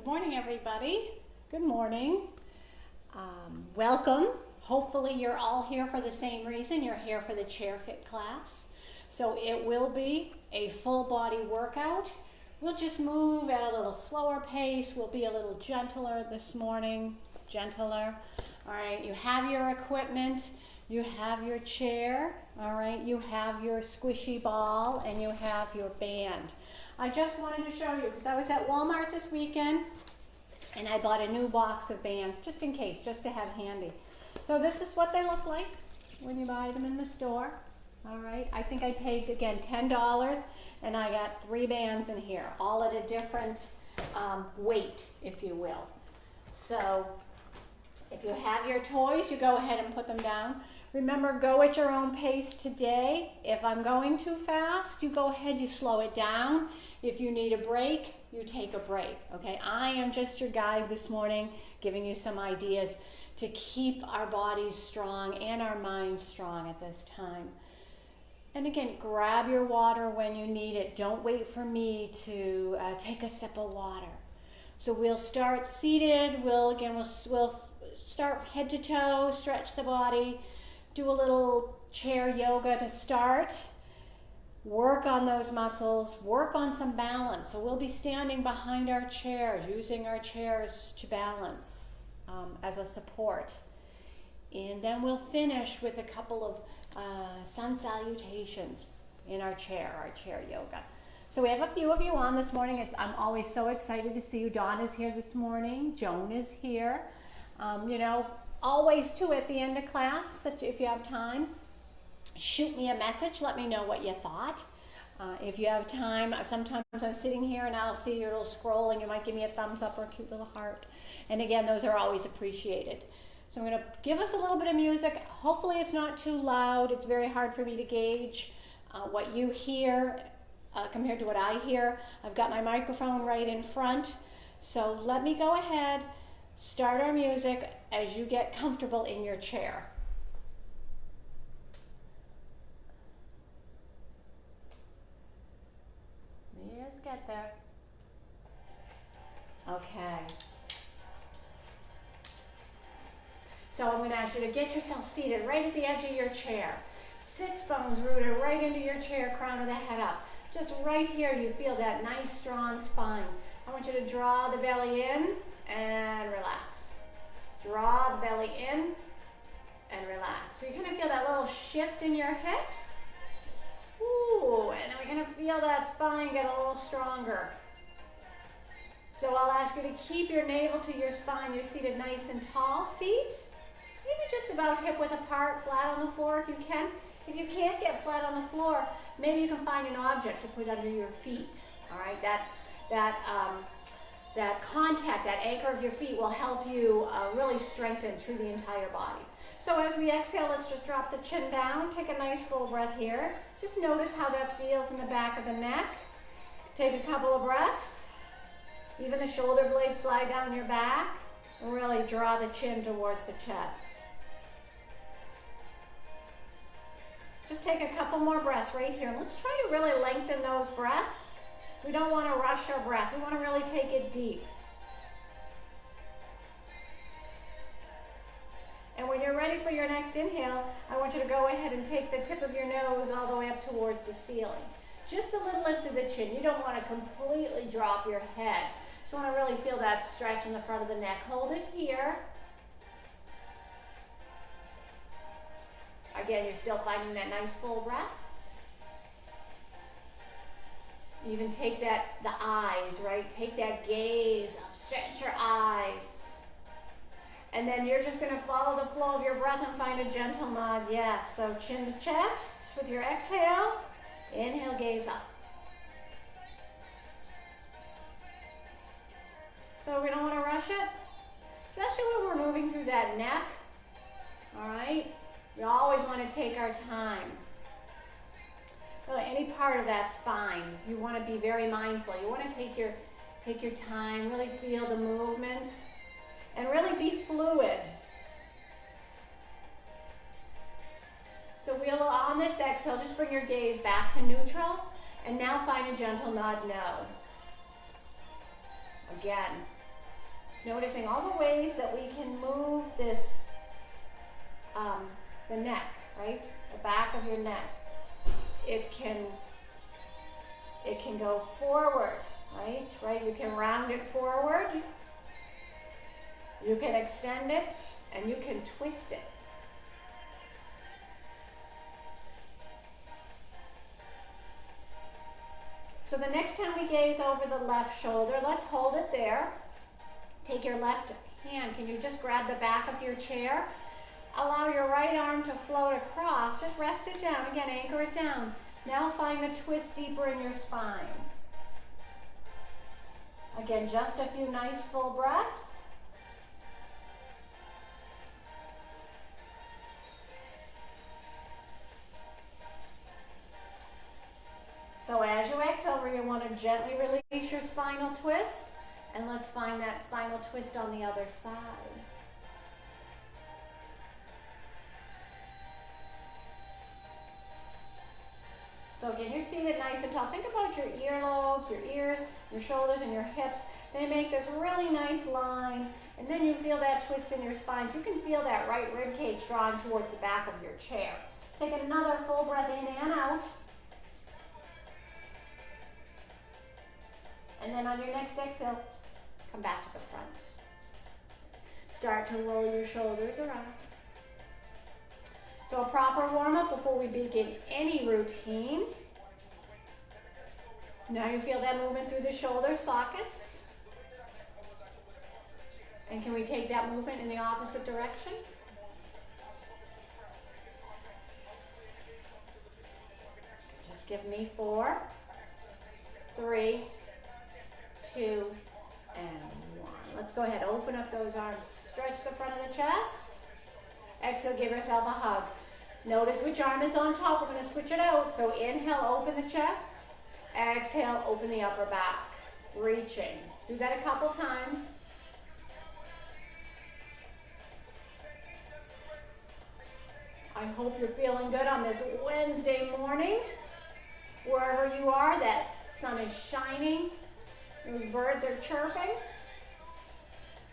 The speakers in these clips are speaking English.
morning, everybody. Good morning. Welcome. Hopefully you're all here for the same reason. You're here for the chair fit class. So it will be a full body workout. We'll just move at a little slower pace. We'll be a little gentler this morning. Gentler. All right, you have your equipment. You have your chair. All right, you have your squishy ball and you have your band. I just wanted to show you because I was at Walmart this weekend and I bought a new box of bands just in case, just to have handy. So this is what they look like when you buy them in the store. All right, I think I paid, again, $10 and I got 3 bands in here, all at a different weight, if you will. So if you have your toys, you go ahead and put them down. Remember, go at your own pace today. If I'm going too fast, you go ahead, you slow it down. If you need a break, you take a break, okay? I am just your guide this morning, giving you some ideas to keep our bodies strong and our minds strong at this time. And again, grab your water when you need it. Don't wait for me to take a sip of water. So we'll start seated. We'll start head to toe, stretch the body, do a little chair yoga to start. Work on those muscles, work on some balance. So we'll be standing behind our chairs, using our chairs to balance as a support. And then we'll finish with a couple of sun salutations in our chair yoga. So we have a few of you on this morning. I'm always so excited to see you. Dawn is here this morning. Joan is here. Always too at the end of class, if you have time, shoot me a message. Let me know what you thought. If you have time, sometimes I'm sitting here and I'll see your little scroll and you might give me a thumbs up or a cute little heart. And again, those are always appreciated. So I'm going to give us a little bit of music. Hopefully it's not too loud. It's very hard for me to gauge what you hear compared to what I hear. I've got my microphone right in front. So let me go ahead, start our music as you get comfortable in your chair. Just get there. Okay. So I'm going to ask you to get yourself seated right at the edge of your chair. Sits bones rooted right into your chair, crown of the head up. Just right here you feel that nice strong spine. I want you to draw the belly in and relax. Draw the belly in and relax. So you're going to feel that little shift in your hips. Ooh, and then we're going to feel that spine get a little stronger. So I'll ask you to keep your navel to your spine. You're seated nice and tall. Feet, maybe just about hip width apart, flat on the floor if you can. If you can't get flat on the floor, maybe you can find an object to put under your feet. All right, that contact, that anchor of your feet will help you really strengthen through the entire body. So as we exhale, let's just drop the chin down. Take a nice full breath here. Just notice how that feels in the back of the neck. Take a couple of breaths. Even the shoulder blades slide down your back. And really draw the chin towards the chest. Just take a couple more breaths right here. Let's try to really lengthen those breaths. We don't want to rush our breath. We want to really take it deep. And when you're ready for your next inhale, I want you to go ahead and take the tip of your nose all the way up towards the ceiling. Just a little lift of the chin. You don't want to completely drop your head. Just want to really feel that stretch in the front of the neck. Hold it here. Again, you're still finding that nice full breath. Even take the eyes, right? Take that gaze up, stretch your eyes. And then you're just going to follow the flow of your breath and find a gentle nod. Yes, so chin to chest with your exhale. Inhale, gaze up. So we don't want to rush it, especially when we're moving through that neck. All right? We always want to take our time. Really, any part of that spine, you want to be very mindful. You want to take your time, really feel the movement, and really be fluid. So we'll, on this exhale, just bring your gaze back to neutral, and now find a gentle nod no. Again, So noticing all the ways that we can move this, the neck, right? The back of your neck. It can go forward, right? You can round it forward. You can extend it, and you can twist it. So the next time we gaze over the left shoulder, let's hold it there. Take your left hand. Can you just grab the back of your chair? Allow your right arm to float across. Just rest it down. Again, anchor it down. Now find the twist deeper in your spine. Again, just a few nice full breaths. So as you exhale, you're going to want to gently release your spinal twist. And let's find that spinal twist on the other side. So again, you're seated nice and tall. Think about your earlobes, your ears, your shoulders, and your hips. They make this really nice line. And then you feel that twist in your spine. So you can feel that right rib cage drawing towards the back of your chair. Take another full breath in and out. And then on your next exhale, come back to the front. Start to roll your shoulders around. So a proper warm-up before we begin any routine. Now you feel that movement through the shoulder sockets. And can we take that movement in the opposite direction? Just give me 4, 3, 2, and 1. Let's go ahead, open up those arms. Stretch the front of the chest. Exhale, give yourself a hug. Notice which arm is on top. We're going to switch it out. So inhale, open the chest. Exhale, open the upper back. Reaching. Do that a couple times. I hope you're feeling good on this Wednesday morning. Wherever you are, that sun is shining. Those birds are chirping.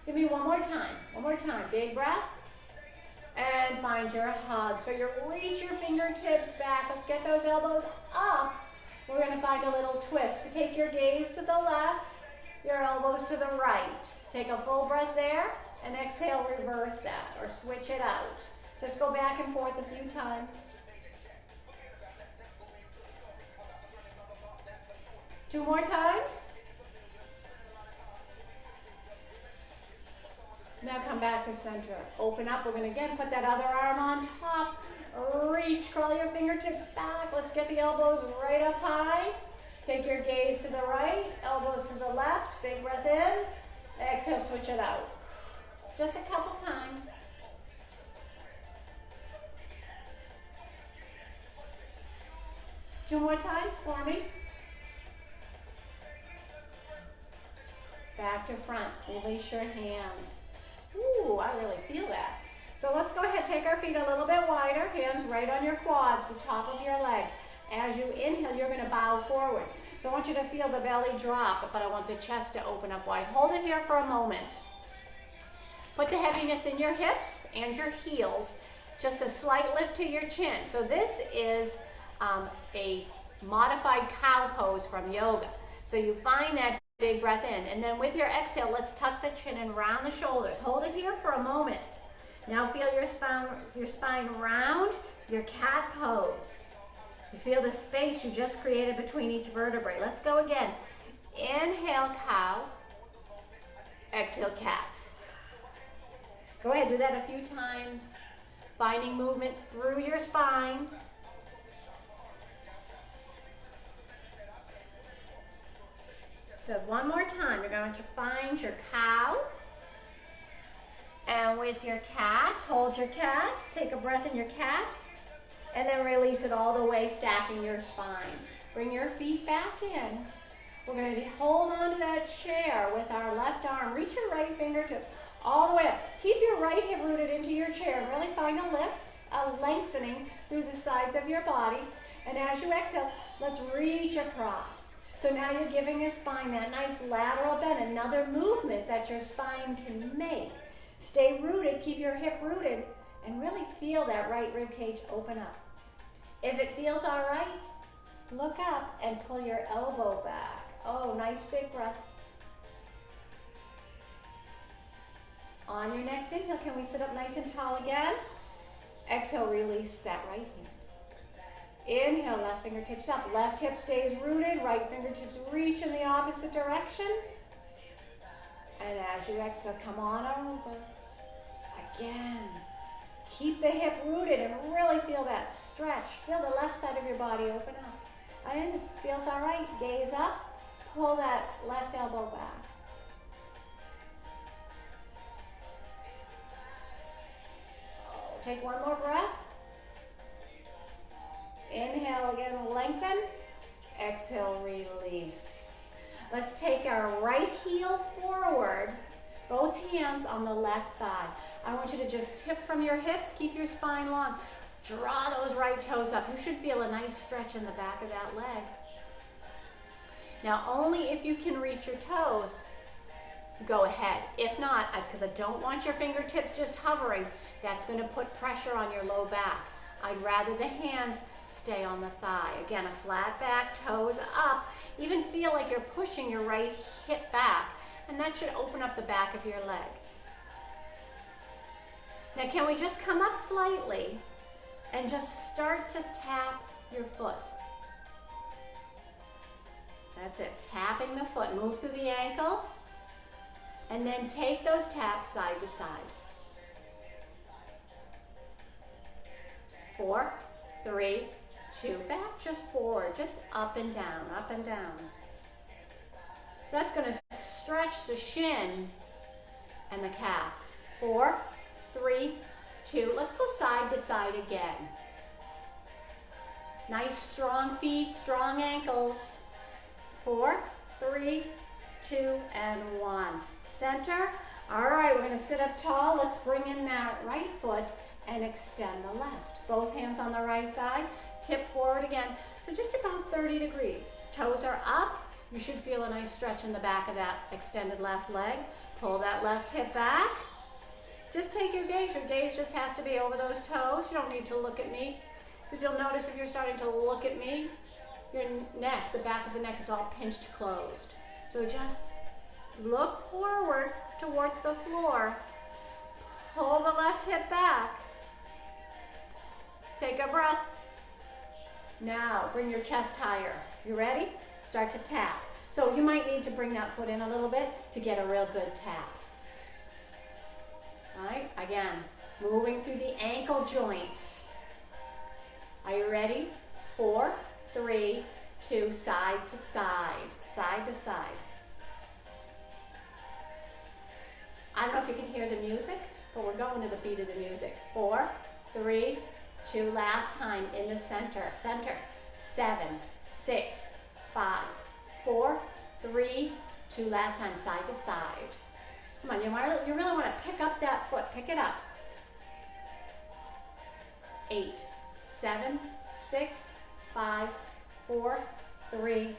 Give me one more time. One more time. Big breath. And find your hug. So you reach your fingertips back. Let's get those elbows up. We're going to find a little twist. So take your gaze to the left, your elbows to the right. Take a full breath there, and exhale, reverse that, or switch it out. Just go back and forth a few times. 2 more times. Now come back to center. Open up. We're going to again put that other arm on top. Reach, crawl your fingertips back. Let's get the elbows right up high. Take your gaze to the right, elbows to the left. Big breath in. Exhale, switch it out. Just a couple times. Two more times for me. Back to front. Release your hands. Ooh, I really feel that. So let's go ahead, take our feet a little bit wider, hands right on your quads, the top of your legs. As you inhale, you're going to bow forward. So I want you to feel the belly drop, but I want the chest to open up wide. Hold it here for a moment. Put the heaviness in your hips and your heels. Just a slight lift to your chin. So this is a modified cow pose from yoga. So you find that big breath in. And then with your exhale, let's tuck the chin and round the shoulders. Hold it here for a moment. Now feel your spine round, your cat pose. You feel the space you just created between each vertebrae. Let's go again. Inhale, cow. Exhale, cat. Go ahead, do that a few times. Finding movement through your spine. Good. One more time. You're going to find your cow. And with your cat, hold your cat. Take a breath in your cat. And then release it all the way, stacking your spine. Bring your feet back in. We're going to hold on to that chair with our left arm. Reach your right fingertips all the way up. Keep your right hip rooted into your chair. And really find a lift, a lengthening through the sides of your body. And as you exhale, let's reach across. So now you're giving your spine that nice lateral bend, another movement that your spine can make. Stay rooted, keep your hip rooted, and really feel that right rib cage open up. If it feels all right, look up and pull your elbow back. Oh, nice big breath. On your next inhale, can we sit up nice and tall again? Exhale, release that right hand. Inhale, left fingertips up. Left hip stays rooted. Right fingertips reach in the opposite direction. And as you exhale, come on over. Again. Keep the hip rooted and really feel that stretch. Feel the left side of your body open up. And it feels all right. Gaze up. Pull that left elbow back. Oh, take one more breath. Inhale again, lengthen. Exhale, release. Let's take our right heel forward, both hands on the left thigh. I want you to just tip from your hips, keep your spine long. Draw those right toes up. You should feel a nice stretch in the back of that leg. Now, only if you can reach your toes, go ahead. If not, because I don't want your fingertips just hovering, that's going to put pressure on your low back. I'd rather the hands stay on the thigh. Again, a flat back, toes up. Even feel like you're pushing your right hip back, and that should open up the back of your leg. Now, can we just come up slightly and just start to tap your foot? That's it, tapping the foot. Move through the ankle, and then take those taps side to side. 4, 3, 2, back just forward, just up and down, up and down. So that's going to stretch the shin and the calf. 4, 3, 2, let's go side to side again. Nice strong feet, strong ankles. 4, 3, 2, and 1. Center. All right, we're going to sit up tall. Let's bring in that right foot and extend the left. Both hands on the right thigh. Tip forward again. So just about 30 degrees. Toes are up. You should feel a nice stretch in the back of that extended left leg. Pull that left hip back. Just take your gaze. Your gaze just has to be over those toes. You don't need to look at me, because you'll notice if you're starting to look at me, your neck, the back of the neck is all pinched closed. So just look forward towards the floor. Pull the left hip back. Take a breath. Now, bring your chest higher. You ready? Start to tap. So you might need to bring that foot in a little bit to get a real good tap. All right, again, moving through the ankle joint. Are you ready? 4, 3, 2, side to side, side to side. I don't know if you can hear the music, but we're going to the beat of the music. 4, 3, 2, last time in the center. Center. 7, 6, 5, 4, 3, 2, last time, side to side. Come on, you really want to pick up that foot. Pick it up. 8, 7, 6, 5, 4, 3,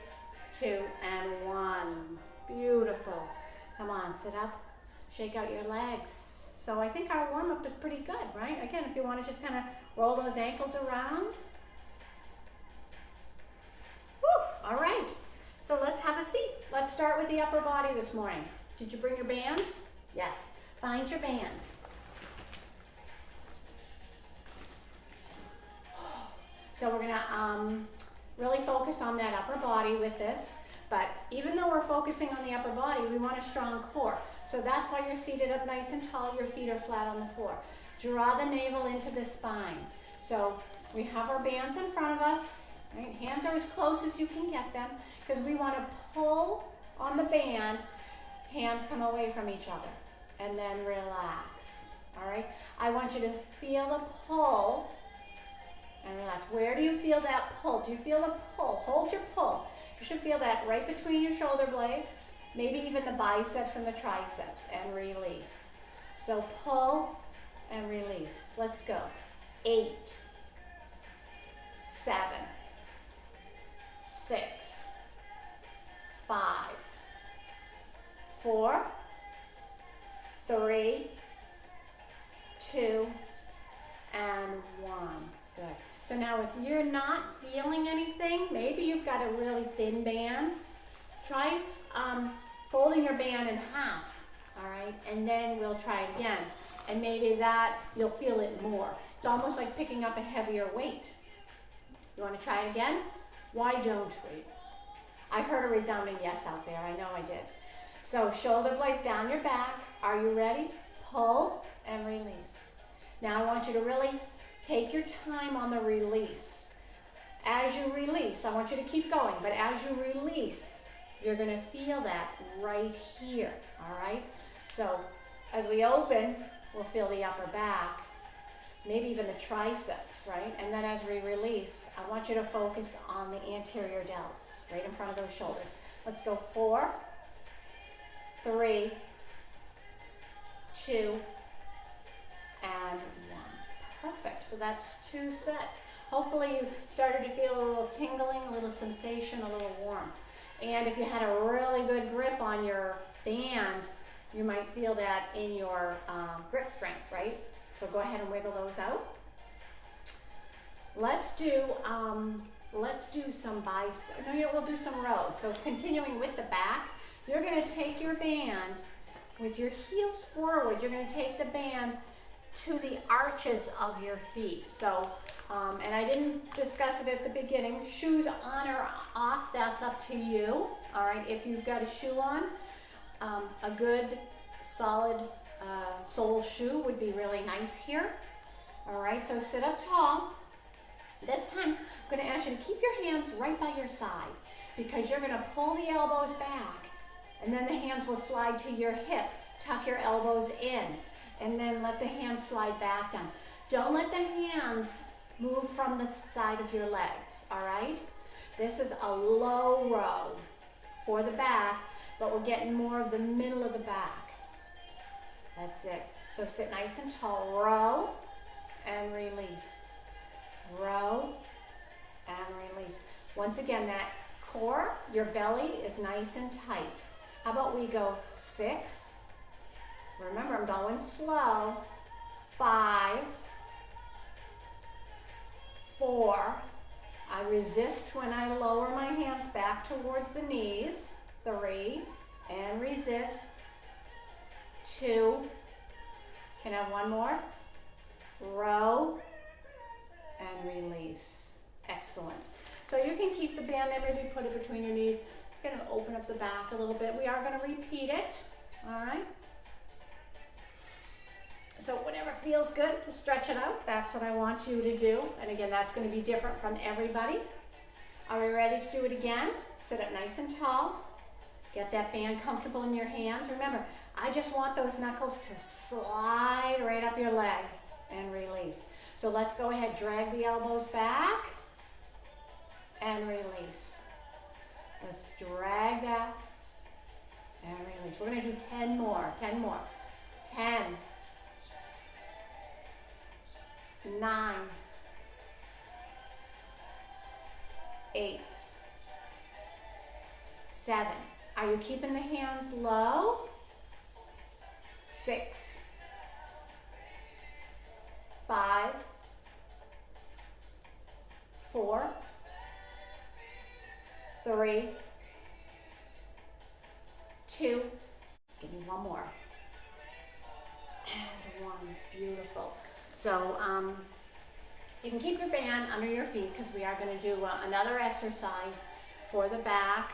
2, and 1. Beautiful. Come on, sit up. Shake out your legs. So I think our warm-up is pretty good, right? Again, if you want to just kind of roll those ankles around. Woo, all right. So let's have a seat. Let's start with the upper body this morning. Did you bring your bands? Yes. Find your band. So we're going to really focus on that upper body with this. But even though we're focusing on the upper body, we want a strong core. So that's why you're seated up nice and tall. Your feet are flat on the floor. Draw the navel into the spine. So we have our bands in front of us. Right? Hands are as close as you can get them, because we want to pull on the band. Hands come away from each other. And then relax. All right? I want you to feel the pull and relax. Where do you feel that pull? Do you feel the pull? Hold your pull. You should feel that right between your shoulder blades, maybe even the biceps and the triceps, and release. So pull and release. Let's go. 8, 7, 6, 5, 4, 3, 2, and 1. Good. So now if you're not feeling anything, maybe you've got a really thin band, try folding your band in half, all right? And then we'll try it again. And maybe that, you'll feel it more. It's almost like picking up a heavier weight. You want to try it again? Why don't we? I heard a resounding yes out there. I know I did. So shoulder blades down your back. Are you ready? Pull and release. Now I want you to really take your time on the release. As you release, I want you to keep going, but as you release, you're going to feel that right here, all right? So as we open, we'll feel the upper back, maybe even the triceps, right? And then as we release, I want you to focus on the anterior delts, right in front of those shoulders. Let's go 4, 3, 2, and 1. Perfect. So that's 2 sets. Hopefully you started to feel a little tingling, a little sensation, a little warmth. And if you had a really good grip on your band, you might feel that in your grip strength, right? So go ahead and wiggle those out. Let's do some biceps. No, we'll do some rows. So continuing with the back, you're going to take your band with your heels forward. You're going to take the band to the arches of your feet. So, and I didn't discuss it at the beginning. Shoes on or off, that's up to you. All right, if you've got a shoe on, a good solid sole shoe would be really nice here. All right, so sit up tall. This time, I'm going to ask you to keep your hands right by your side because you're going to pull the elbows back and then the hands will slide to your hip. Tuck your elbows in and then let the hands slide back down. Don't let the hands move from the side of your legs, all right? This is a low row for the back, but we're getting more of the middle of the back. That's it. So sit nice and tall. Row and release. Row and release. Once again, that core, your belly is nice and tight. How about we go 6? Remember, I'm going slow. 5, 4. I resist when I lower my hands back towards the knees. 3, and resist. 2, can I have one more? Row and release. Excellent. So you can keep the band there, maybe put it between your knees. It's going to open up the back a little bit. We are going to repeat it, all right? So whatever feels good to stretch it out, that's what I want you to do. And again, that's going to be different from everybody. Are we ready to do it again? Sit up nice and tall. Get that band comfortable in your hands. Remember, I just want those knuckles to slide right up your leg and release. So let's go ahead, drag the elbows back and release. Let's drag that and release. We're going to do 10 more, 10 more. 10, 9, 8, 7. Are you keeping the hands low? 6, 5, 4, 3, 2, give me one more, and 1. Beautiful. So you can keep your band under your feet because we are going to do another exercise for the back.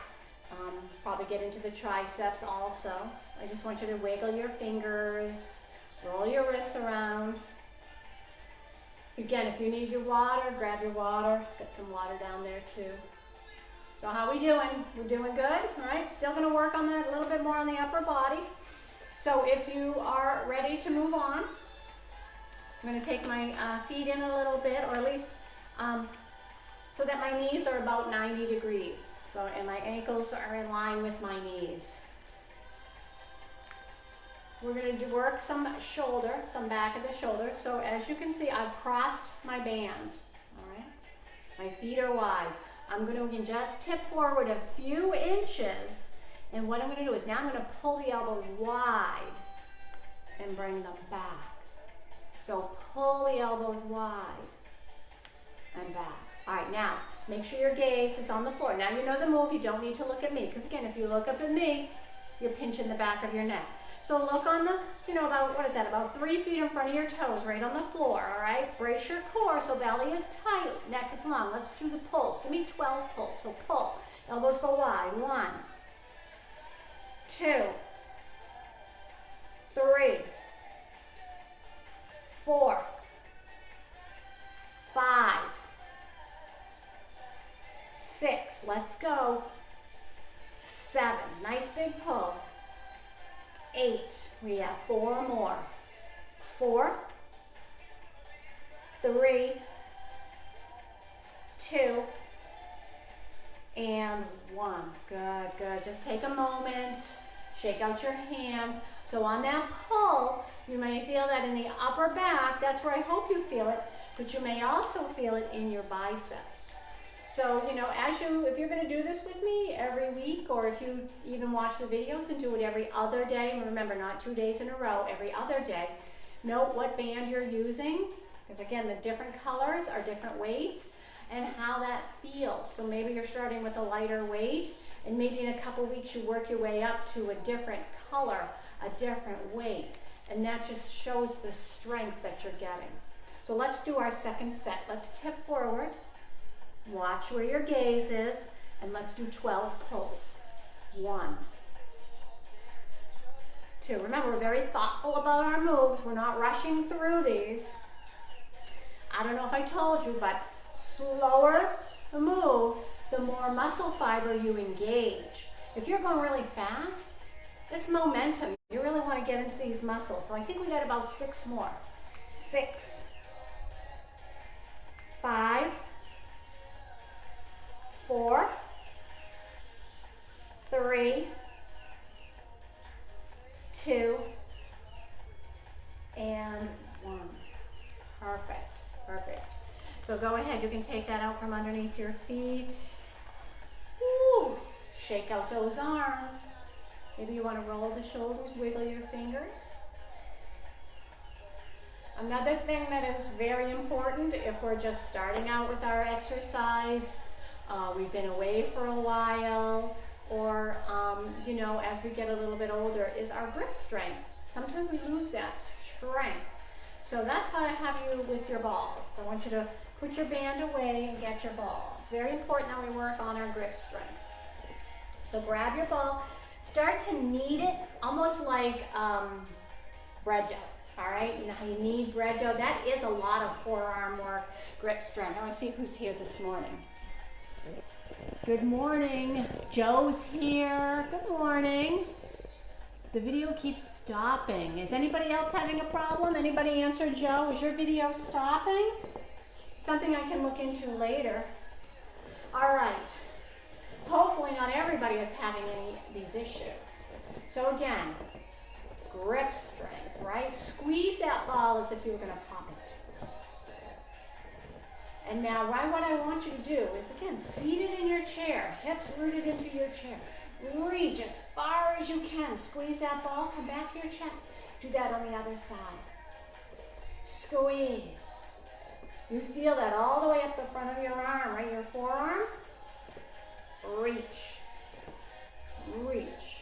Probably get into the triceps also. I just want you to wiggle your fingers, roll your wrists around. Again, if you need your water, grab your water. Got some water down there too. So how we doing? We're doing good, all right? Still going to work on that a little bit more on the upper body. So if you are ready to move on, I'm going to take my feet in a little bit, or at least so that my knees are about 90 degrees. So, and my ankles are in line with my knees. We're going to work some shoulder, some back of the shoulder. So as you can see, I've crossed my band, all right? My feet are wide. I'm going to again just tip forward a few inches. And what I'm going to do is now I'm going to pull the elbows wide and bring them back. So pull the elbows wide and back. All right, now make sure your gaze is on the floor. Now you know the move. You don't need to look at me, because again, if you look up at me, you're pinching the back of your neck. So look on the, about, what is that, about 3 feet in front of your toes, right on the floor, all right? Brace your core so belly is tight, neck is long. Let's do the pulls. Give me 12 pulls. So pull. Elbows go wide. 1, 2, 3, 4, 5, 6. Let's go. 7. Nice big pull. 8. We have 4 more. 4, 3, 2, and 1. Good, good. Just take a moment. Shake out your hands. So on that pull, you may feel that in the upper back. That's where I hope you feel it. But you may also feel it in your biceps. So, if you're going to do this with me every week, or if you even watch the videos and do it every other day, and remember, not 2 days in a row, every other day, note what band you're using, because again, the different colors are different weights, and how that feels. So maybe you're starting with a lighter weight, and maybe in a couple weeks you work your way up to a different color, a different weight, and that just shows the strength that you're getting. So let's do our second set. Let's tip forward. Watch where your gaze is, and let's do 12 pulls. 1, 2. Remember, we're very thoughtful about our moves. We're not rushing through these. I don't know if I told you, but slower the move, the more muscle fiber you engage. If you're going really fast, it's momentum. You really want to get into these muscles. So I think we got about 6 more. 6, 5, 4, 3, 2, and 1. Perfect, perfect. So go ahead, you can take that out from underneath your feet. Woo. Shake out those arms. Maybe you want to roll the shoulders, wiggle your fingers. Another thing that is very important if we're just starting out with our exercise, we've been away for a while, or as we get a little bit older, is our grip strength. Sometimes we lose that strength. So that's why I have you with your balls. I want you to put your band away and get your ball. It's very important that we work on our grip strength. So grab your ball, start to knead it almost like bread dough. All right, you know how you knead bread dough? That is a lot of forearm work, grip strength. I want to see who's here this morning. Good morning. Joe's here. Good morning. The video keeps stopping. Is anybody else having a problem? Anybody answer Joe? Is your video stopping? Something I can look into later. All right. Hopefully not everybody is having any of these issues. So again, grip strength, right? Squeeze that ball as if you were going to pop it. And now, right, what I want you to do is, again, seated in your chair, hips rooted into your chair. Reach as far as you can. Squeeze that ball, come back to your chest. Do that on the other side. Squeeze. You feel that all the way up the front of your arm, right? Your forearm. Reach. Reach.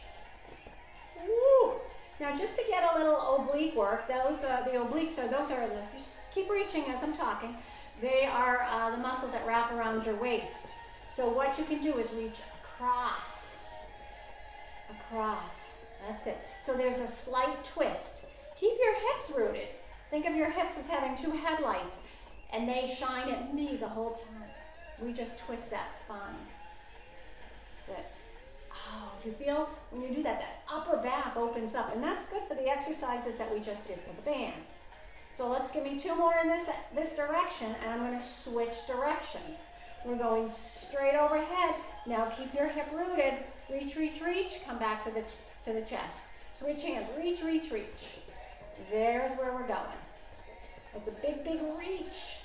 Woo. Now, just to get a little oblique work, the obliques are, just keep reaching as I'm talking. They are the muscles that wrap around your waist. So what you can do is reach across. Across. That's it. So there's a slight twist. Keep your hips rooted. Think of your hips as having 2 headlights, and they shine at me the whole time. We just twist that spine. That's it. Oh, do you feel when you do that, that upper back opens up, and that's good for the exercises that we just did for the band. So let's give me 2 more in this direction, and I'm going to switch directions. We're going straight overhead. Now keep your hip rooted. Reach, reach, reach. Come back to the chest. Switch hands. Reach, reach, reach. There's where we're going. It's a big, big reach.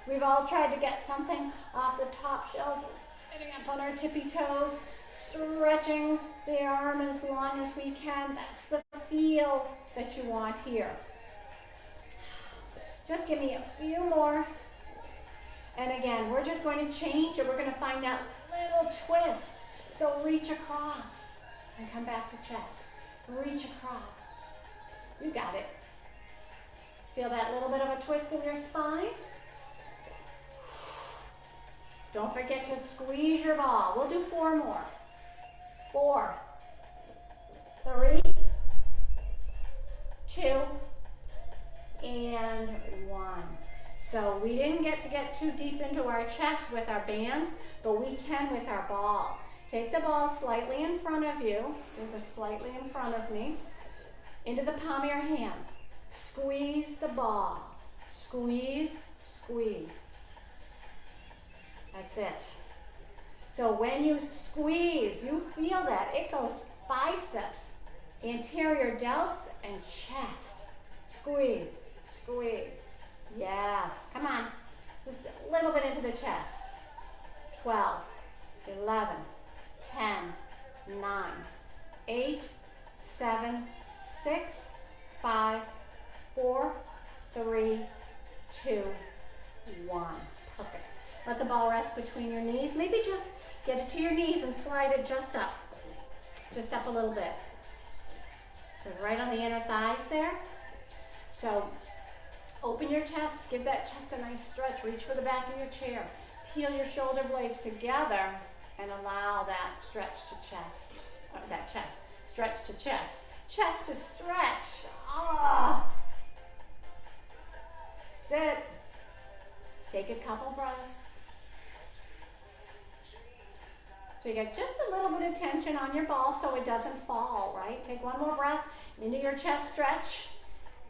We've all tried to get something off the top shelf, getting up on our tippy toes, stretching the arm as long as we can. That's the feel that you want here. Just give me a few more. And again, we're just going to change it. We're going to find that little twist. So reach across and come back to chest. Reach across. You got it. Feel that little bit of a twist in your spine? Don't forget to squeeze your ball. We'll do 4 more. 4, 3, 2, and 1. So we didn't get too deep into our chest with our bands, but we can with our ball. Take the ball slightly in front of you, so it was slightly in front of me, into the palm of your hands. Squeeze the ball. Squeeze, squeeze. That's it. So when you squeeze, you feel that. It goes biceps, anterior delts, and chest. Squeeze, squeeze. Yes. Come on. Just a little bit into the chest. 12, 11, 10, 9, 8, 7, 6, 5, 4, 3, 2, 1. Perfect. Let the ball rest between your knees. Maybe just get it to your knees and slide it just up a little bit. So right on the inner thighs there. So open your chest, give that chest a nice stretch. Reach for the back of your chair. Peel your shoulder blades together and allow that stretch to chest. Stretch to chest. Chest to stretch. Ah. Sit. Take a couple breaths. So you get just a little bit of tension on your ball so it doesn't fall, right? Take one more breath into your chest stretch,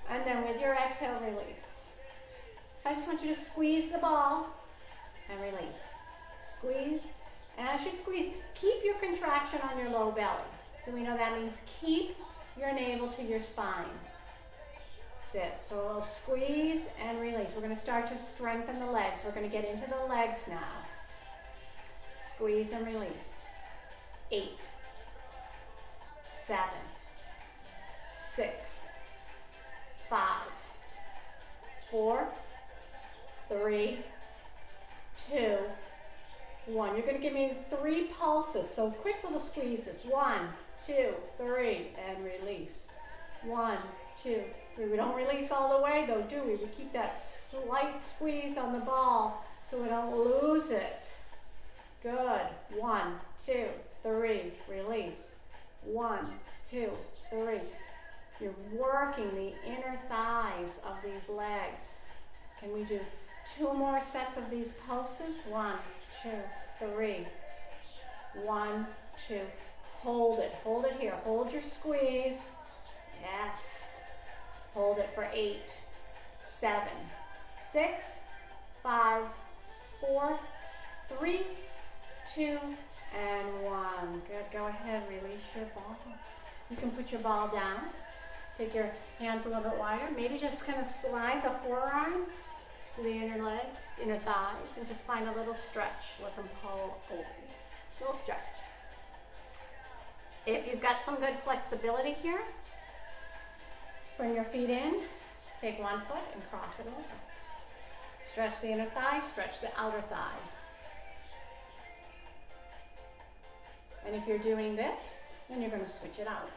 and then with your exhale, release. So I just want you to squeeze the ball and release. Squeeze, and as you squeeze, keep your contraction on your low belly. So we know that means keep your navel to your spine. That's it. So we'll squeeze and release. We're going to start to strengthen the legs. We're going to get into the legs now. Squeeze and release. 8, 7, 6, 5, 4, 3, 2, 1. You're going to give me 3 pulses. So quick little squeezes. 1, 2, 3, and release. 1, 2, 3. We don't release all the way though, do we? We keep that slight squeeze on the ball so we don't lose it. Good. 1, 2, 3. Release. 1, 2, 3. You're working the inner thighs of these legs. Can we do 2 more sets of these pulses? 1, 2, 3. 1, 2. Hold it. Hold it here. Hold your squeeze. Yes. Hold it for 8, 7, 6, 5, 4, 3, 2, and 1. Good. Go ahead. Release your ball. You can put your ball down. Take your hands a little bit wider. Maybe just kind of slide the forearms to the inner legs, inner thighs, and just find a little stretch. Let them pull open. A little stretch. If you've got some good flexibility here, bring your feet in. Take one foot and cross it over. Stretch the inner thigh, stretch the outer thigh. And if you're doing this, then you're going to switch it out.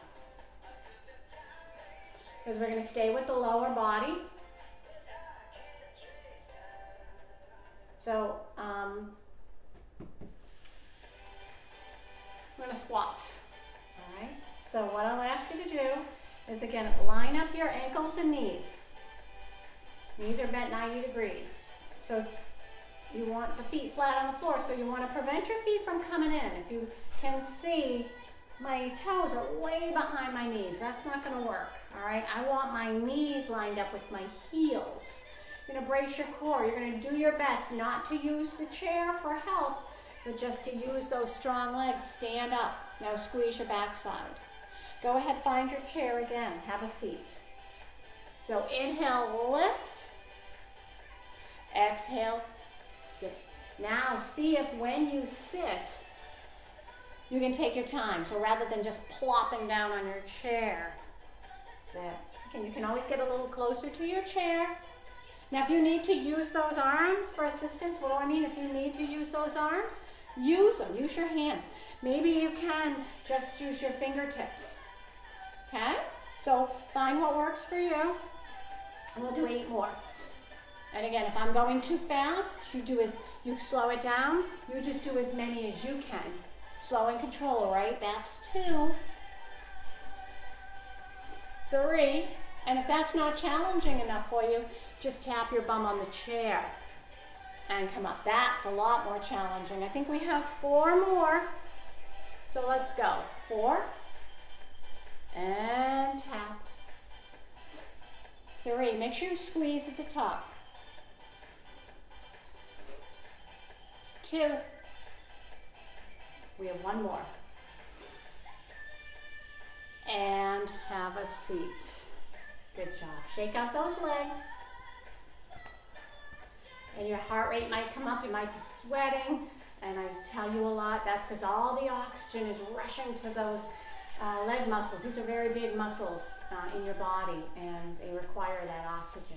Because we're going to stay with the lower body. So, I'm going to squat. All right. So what I'll ask you to do is, again, line up your ankles and knees. Knees are bent 90 degrees. So you want the feet flat on the floor. So you want to prevent your feet from coming in. If you can see, my toes are way behind my knees. That's not going to work. All right. I want my knees lined up with my heels. You're going to brace your core. You're going to do your best not to use the chair for help, but just to use those strong legs. Stand up. Now squeeze your backside. Go ahead, find your chair again. Have a seat. So inhale, lift. Exhale, sit. Now see if when you sit, you can take your time. So rather than just plopping down on your chair, sit. And you can always get a little closer to your chair. Now if you need to use those arms for assistance, what do I mean? If you need to use those arms, use them, use your hands. Maybe you can just use your fingertips, okay? So find what works for you, and we'll do 8 more. And again, if I'm going too fast, you slow it down, you just do as many as you can. Slow and control, right? That's 2, 3, and if that's not challenging enough for you, just tap your bum on the chair and come up. That's a lot more challenging. I think we have 4 more. So let's go. 4, and tap. 3, make sure you squeeze at the top. 2, we have 1 more. And have a seat. Good job. Shake out those legs. And your heart rate might come up, you might be sweating, and I tell you a lot, that's because all the oxygen is rushing to those leg muscles. These are very big muscles in your body, and they require that oxygen.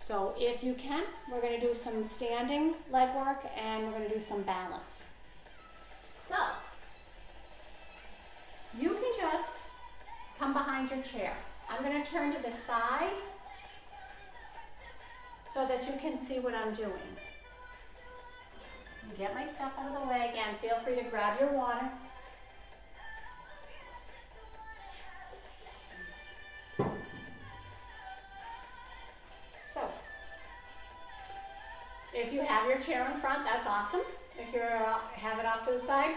So if you can, we're going to do some standing leg work, and we're going to do some balance. So, you can just come behind your chair. I'm going to turn to the side so that you can see what I'm doing. Get my stuff out of the way. Again, feel free to grab your water. So, if you have your chair in front, that's awesome. If you have it off to the side,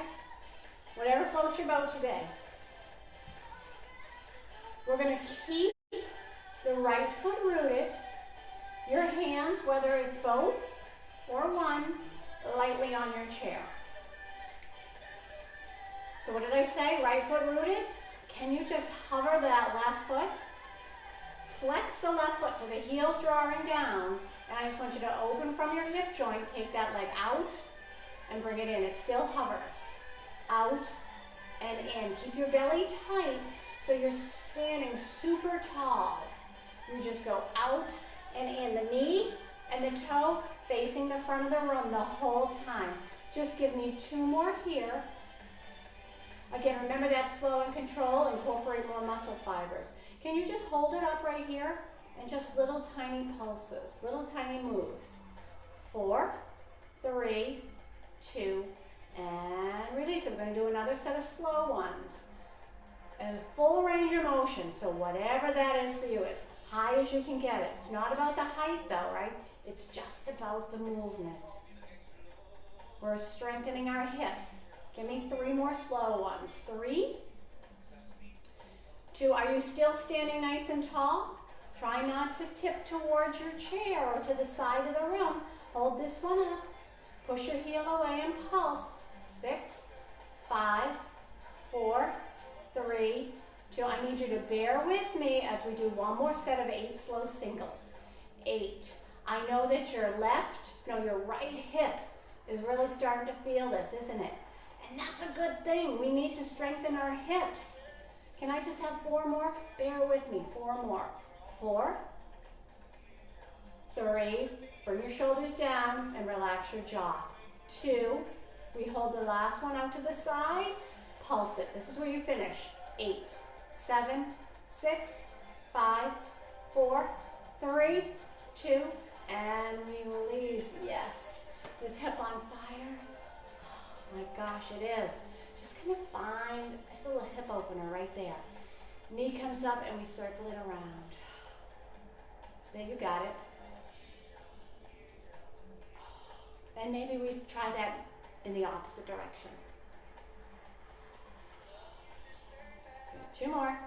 whatever floats your boat today. We're going to keep the right foot rooted. Your hands, whether it's both or one, lightly on your chair. So what did I say? Right foot rooted? Can you just hover that left foot? Flex the left foot so the heel's drawing down. And I just want you to open from your hip joint, take that leg out and bring it in. It still hovers. Out and in. Keep your belly tight so you're standing super tall. You just go out and in, the knee and the toe facing the front of the room the whole time. Just give me 2 more here. Again, remember that slow and control, incorporate more muscle fibers. Can you just hold it up right here and just little tiny pulses, little tiny moves. 4, 3, 2, and release it. We're going to do another set of slow ones. And full range of motion, so whatever that is for you, as high as you can get it. It's not about the height though, right? It's just about the movement. We're strengthening our hips. Give me 3 more slow ones. 3, 2, are you still standing nice and tall? Try not to tip towards your chair or to the side of the room. Hold this one up. Push your heel away and pulse. 6, 5, 4, 3, 2. I need you to bear with me as we do 1 more set of 8 slow singles. 8. I know that your your right hip is really starting to feel this, isn't it? And that's a good thing. We need to strengthen our hips. Can I just have 4 more? Bear with me. 4 more. 4, 3, bring your shoulders down and relax your jaw. 2, we hold the last one out to the side, pulse it. This is where you finish. 8, 7, 6, 5, 4, 3, 2, and release. Yes. Is hip on fire? Oh my gosh, it is. Just kind of find this little hip opener right there. Knee comes up and we circle it around. So there, you got it. And maybe we try that in the opposite direction. Good. 2 more.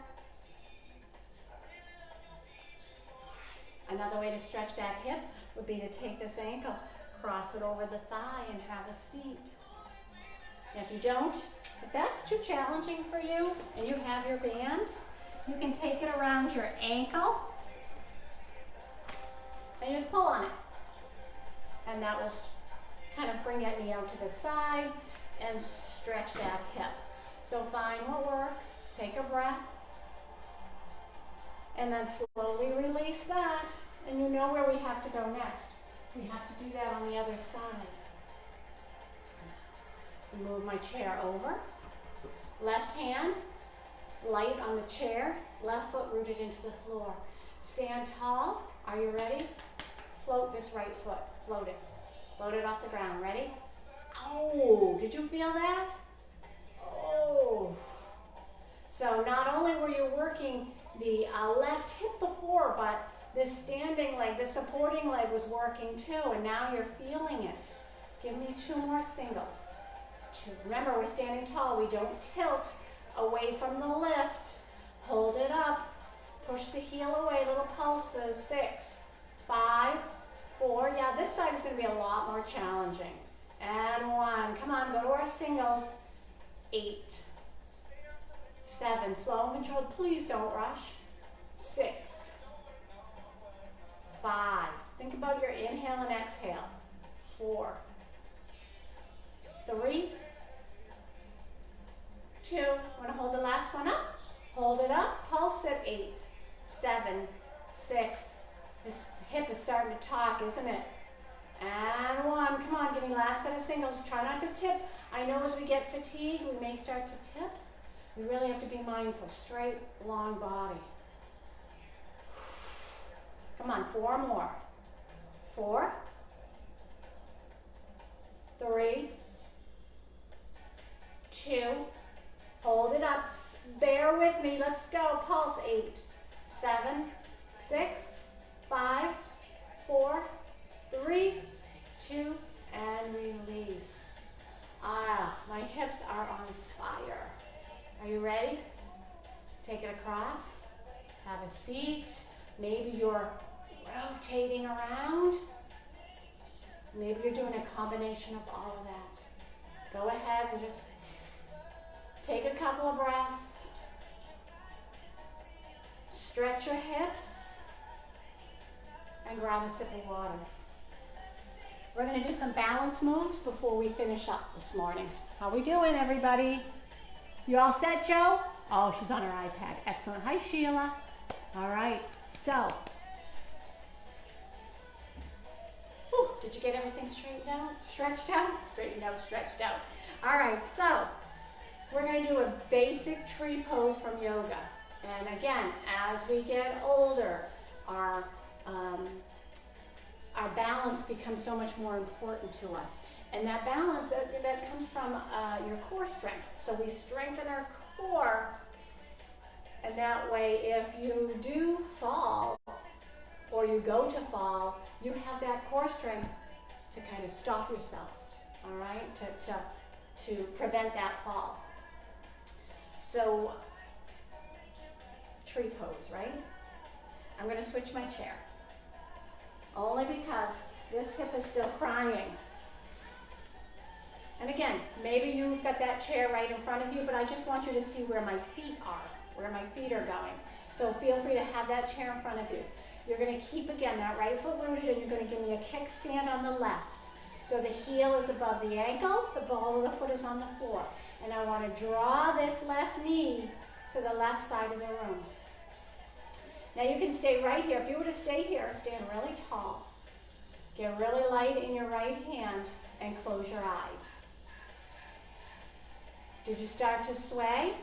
Another way to stretch that hip would be to take this ankle, cross it over the thigh, and have a seat. And if you don't, if that's too challenging for you and you have your band, you can take it around your ankle and just pull on it. And that will kind of bring that knee out to the side and stretch that hip. So find what works, take a breath, and then slowly release that. And you know where we have to go next. We have to do that on the other side. Move my chair over. Left hand, light on the chair, left foot rooted into the floor. Stand tall. Are you ready? Float this right foot. Float it. Float it off the ground. Ready? Oh, did you feel that? Oh. So not only were you working the left hip before, but this standing leg, the supporting leg was working too, and now you're feeling it. Give me 2 more singles. 2. Remember, we're standing tall. We don't tilt away from the lift. Hold it up. Push the heel away, little pulses. 6, 5, 4. Yeah, this side is going to be a lot more challenging. And 1. Come on, go to our singles. 8, 7. Slow and controlled. Please don't rush. 6, 5. Think about your inhale and exhale. 4, 3, 2. Want to hold the last one up? Hold it up. Pulse at 8, 7, 6. This hip is starting to talk, isn't it? And 1. Come on, give me last set of singles. Try not to tip. I know as we get fatigued, we may start to tip. We really have to be mindful. Straight, long body. Come on, 4 more. 4, 3, 2. Hold it up. Bear with me. Let's go. Pulse. 8, 7, 6, 5, 4, 3, 2, and release. My hips are on fire. Are you ready? Take it across. Have a seat. Maybe you're rotating around. Maybe you're doing a combination of all of that. Go ahead and just take a couple of breaths. Stretch your hips and grab a sip of water. We're going to do some balance moves before we finish up this morning. How we doing, everybody? You all set, Joe? Oh, she's on her iPad. Excellent. Hi, Sheila. All right. So, did you get everything straightened out? Stretched out? Straightened out, stretched out. All right. So, we're going to do a basic tree pose from yoga. And again, as we get older, our balance becomes so much more important to us. And that balance, that comes from your core strength. So we strengthen our core, and that way if you do fall, or you go to fall, you have that core strength to kind of stop yourself, all right, to prevent that fall. So, tree pose, right? I'm going to switch my chair. Only because this hip is still crying. And again, maybe you've got that chair right in front of you, but I just want you to see where my feet are, where my feet are going. So feel free to have that chair in front of you. You're going to keep, again, that right foot rooted, and you're going to give me a kickstand on the left. So the heel is above the ankle, the ball of the foot is on the floor. And I want to draw this left knee to the left side of the room. Now you can stay right here. If you were to stay here, stand really tall. Get really light in your right hand and close your eyes. Did you start to sway?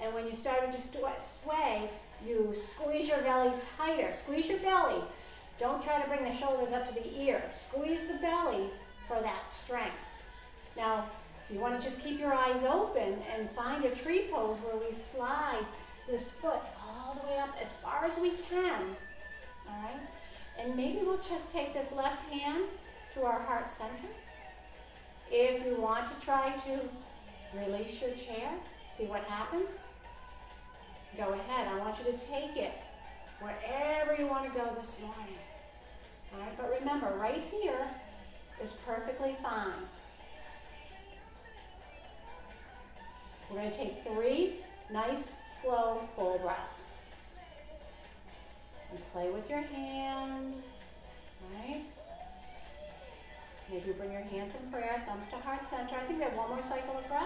And when you started to sway, you squeeze your belly tighter. Squeeze your belly. Don't try to bring the shoulders up to the ear. Squeeze the belly for that strength. Now, you want to just keep your eyes open and find a tree pose where we slide this foot all the way up as far as we can. All right? And maybe we'll just take this left hand to our heart center. If you want to try to release your chair, see what happens. Go ahead. I want you to take it wherever you want to go this morning. All right? But remember, right here is perfectly fine. We're going to take 3 nice, slow, full breaths. And play with your hand, right? Maybe bring your hands in prayer, thumbs to heart center. I think we have one more cycle of breath.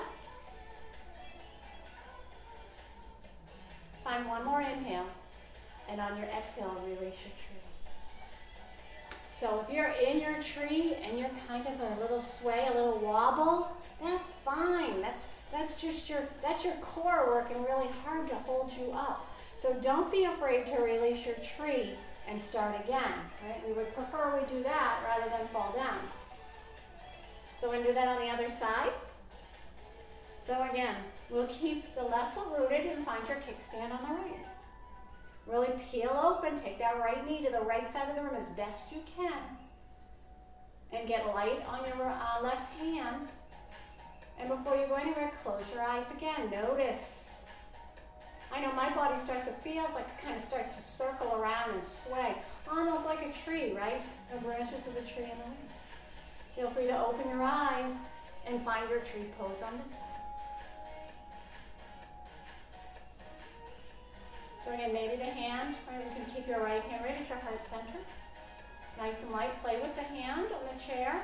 Find one more inhale. And on your exhale, release your tree. So if you're in your tree and you're kind of a little sway, a little wobble, that's fine. That's your core working really hard to hold you up. So don't be afraid to release your tree and start again, right? We would prefer we do that rather than fall down. So we're going to do that on the other side. So again, we'll keep the left foot rooted and find your kickstand on the right. Really peel open, take that right knee to the right side of the room as best you can. And get light on your left hand. And before you go anywhere, close your eyes again. Notice. I know my body feels like it kind of starts to circle around and sway. Almost like a tree, right? The branches of the tree in the wind. Feel free to open your eyes and find your tree pose on this side. So again, maybe the hand, or you can keep your right hand right at your heart center. Nice and light. Play with the hand on the chair.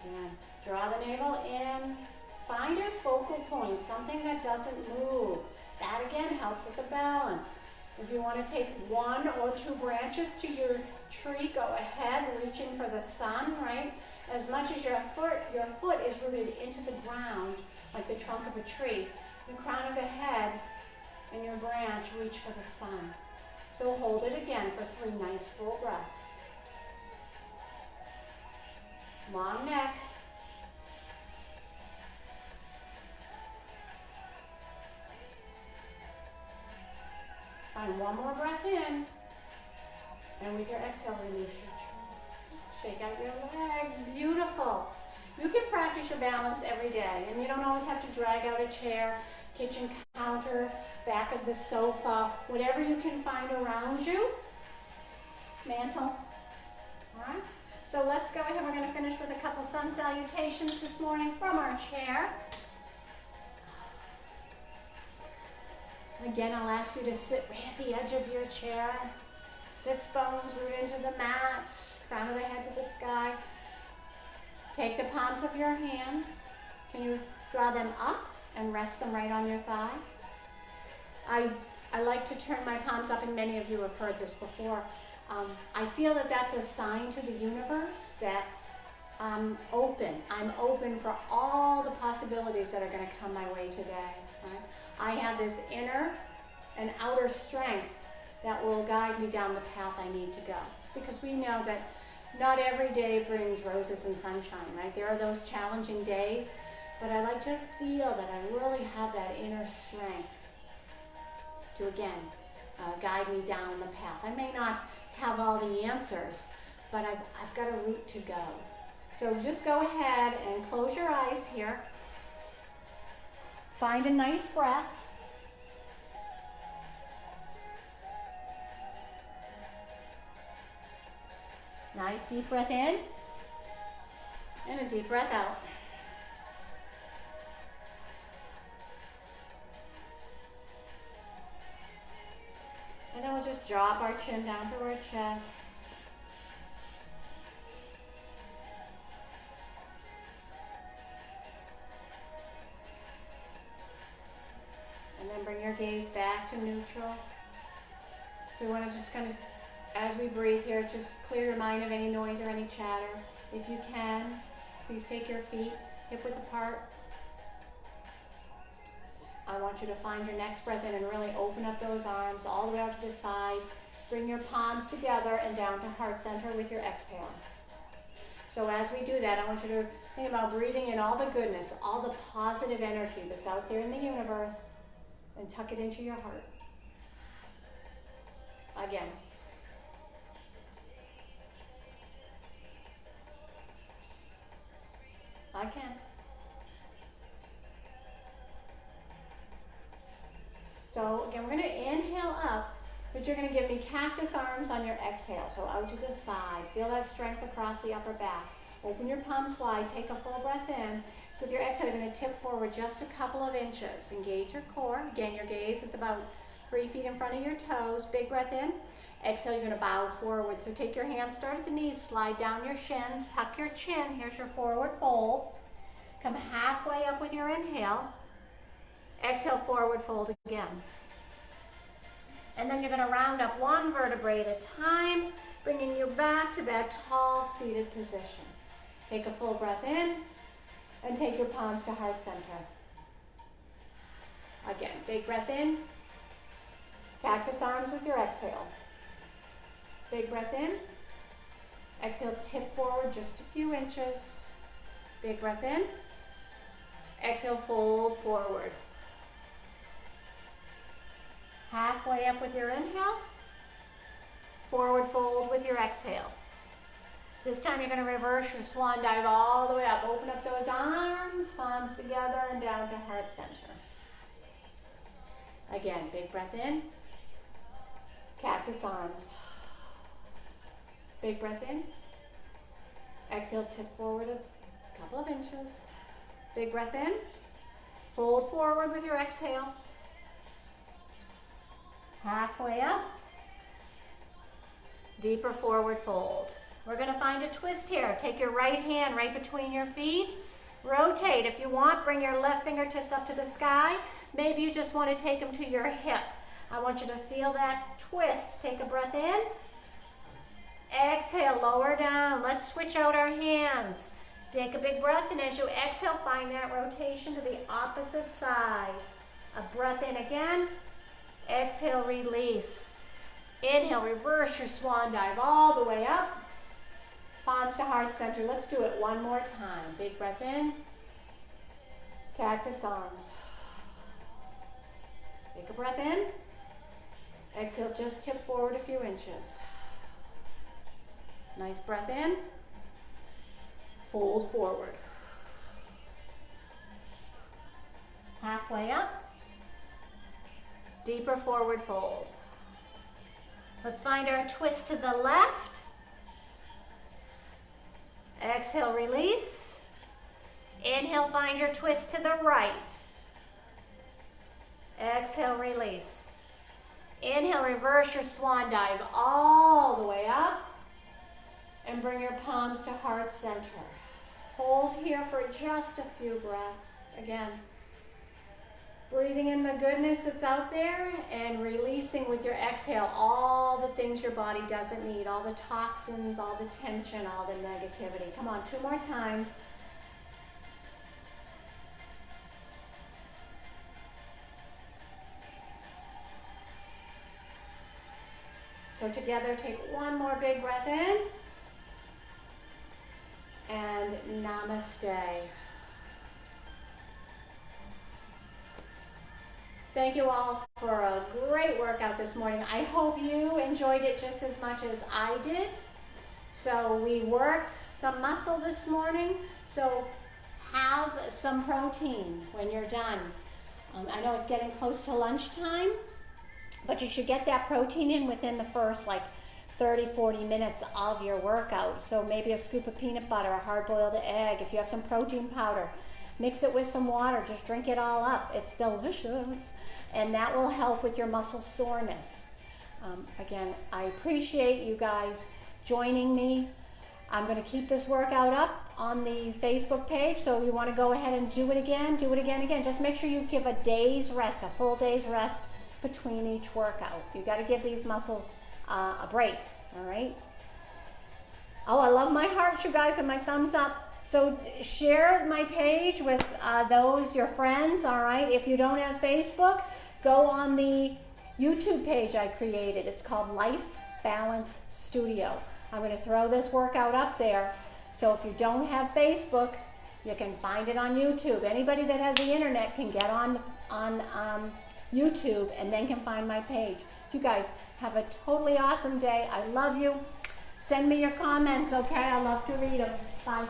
Again, draw the navel in. Find a focal point, something that doesn't move. That again helps with the balance. If you want to take one or two branches to your tree, go ahead, reaching for the sun, right? As much as your foot is rooted into the ground, like the trunk of a tree, the crown of the head and your branch reach for the sun. So hold it again for 3 nice full breaths. Long neck. Find one more breath in. And with your exhale, release your tree. Shake out your legs. Beautiful. You can practice your balance every day. And you don't always have to drag out a chair, kitchen counter, back of the sofa, whatever you can find around you. Mantle. All right. So let's go ahead. We're going to finish with a couple sun salutations this morning from our chair. Again, I'll ask you to sit right at the edge of your chair. Sits bones root into the mat, crown of the head to the sky. Take the palms of your hands. Can you draw them up and rest them right on your thigh? I like to turn my palms up, and many of you have heard this before. I feel that that's a sign to the universe that I'm open. I'm open for all the possibilities that are going to come my way today. Right? I have this inner and outer strength that will guide me down the path I need to go. Because we know that not every day brings roses and sunshine, right? There are those challenging days, but I like to feel that I really have that inner strength to, again, guide me down the path. I may not have all the answers, but I've got a route to go. So just go ahead and close your eyes here. Find a nice breath. Nice deep breath in and a deep breath out. And then we'll just drop our chin down to our chest. And then bring your gaze back to neutral. So we want to just kind of, as we breathe here, just clear your mind of any noise or any chatter. If you can, please take your feet hip width apart. I want you to find your next breath in and really open up those arms all the way out to the side. Bring your palms together and down to heart center with your exhale. So as we do that, I want you to think about breathing in all the goodness, all the positive energy that's out there in the universe, and tuck it into your heart. Again. I can. So again, we're going to inhale up, but you're going to give me cactus arms on your exhale. So out to the side. Feel that strength across the upper back. Open your palms wide. Take a full breath in. So with your exhale, you're going to tip forward just a couple of inches. Engage your core. Again, your gaze is about 3 feet in front of your toes. Big breath in. Exhale, you're gonna bow forward. So take your hands, start at the knees, slide down your shins, tuck your chin. Here's your forward fold. Come halfway up with your inhale. Exhale, forward fold again. And then you're gonna round up one vertebrae at a time, bringing you back to that tall seated position. Take a full breath in and take your palms to heart center. Again, big breath in. Cactus arms with your exhale. Big breath in. Exhale, tip forward just a few inches. Big breath in. Exhale, fold forward. Halfway up with your inhale. Forward fold with your exhale. This time you're going to reverse your swan dive all the way up. Open up those arms, palms together and down to heart center. Again, big breath in. Cactus arms. Big breath in. Exhale, tip forward a couple of inches. Big breath in. Fold forward with your exhale. Halfway up. Deeper forward fold. We're going to find a twist here. Take your right hand right between your feet. Rotate. If you want, bring your left fingertips up to the sky. Maybe you just want to take them to your hip. I want you to feel that twist. Take a breath in. Exhale, lower down. Let's switch out our hands. Take a big breath, and as you exhale, find that rotation to the opposite side. A breath in again. Exhale, release. Inhale, reverse your swan dive all the way up. Palms to heart center. Let's do it one more time. Big breath in. Cactus arms. Take a breath in. Exhale, just tip forward a few inches. Nice breath in. Fold forward. Halfway up. Deeper forward fold. Let's find our twist to the left. Exhale, release. Inhale, find your twist to the right. Exhale, release. Inhale, reverse your swan dive all the way up. And bring your palms to heart center. Hold here for just a few breaths. Again, breathing in the goodness that's out there and releasing with your exhale all the things your body doesn't need, all the toxins, all the tension, all the negativity. Come on, 2 more times. So together, take one more big breath in. And namaste. Thank you all for a great workout this morning. I hope you enjoyed it just as much as I did. So we worked some muscle this morning. So have some protein when you're done. I know it's getting close to lunchtime, but you should get that protein in within the first 30, 40 minutes of your workout. So maybe a scoop of peanut butter, a hard-boiled egg. If you have some protein powder, mix it with some water. Just drink it all up. It's delicious. And that will help with your muscle soreness. Again, I appreciate you guys joining me. I'm going to keep this workout up on the Facebook page. So if you want to go ahead and do it again. Just make sure you give a day's rest, a full day's rest between each workout. You got to give these muscles a break, all right? Oh, I love my hearts, you guys, and my thumbs up. So share my page with your friends, all right? If you don't have Facebook, go on the YouTube page I created. It's called Life Balance Studio. I'm going to throw this workout up there. So if you don't have Facebook, you can find it on YouTube. Anybody that has the internet can get on YouTube and then can find my page. You guys have a totally awesome day. I love you. Send me your comments, okay? I love to read them. Bye.